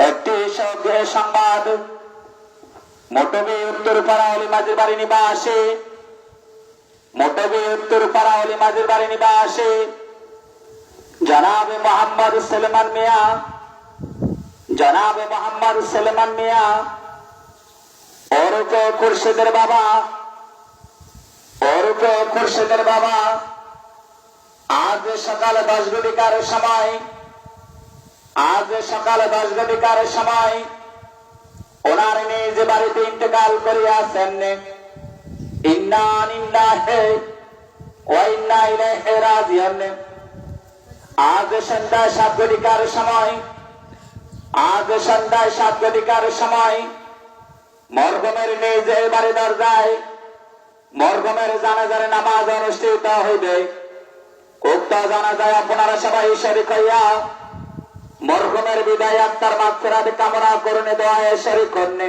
একটি সংবাদ মোটবে উত্তরপাড়া অলি মাঝির বাড়ি নিবাসে উত্তরপাড়া অলি মাঝির বাড়ি নিবাসে জনাব মোহাম্মদ সুলেমান মিয়া ওরফে খুরশেদের বাবা আজ সকাল 10 ঘটিকার সময় ওনার নিজ বাড়িতে ইন্তেকাল করিয়াছেন। ইন্না লিল্লাহি ওয়া ইন্না ইলাইহি রাজিউন। আজ সন্ধ্যায় 7 ঘটিকার সময় মরহুমের নিজ বাড়ি দরজায় মরহুমের জানাজার নামাজ অনুষ্ঠিত হইবে। উক্ত জানাজায় আপনারা সবাই শরীক হইয়া মরহুমের বিদায় আত্মার মাগফিরাত কামনা করুন, দোয়ায় শরীক হন।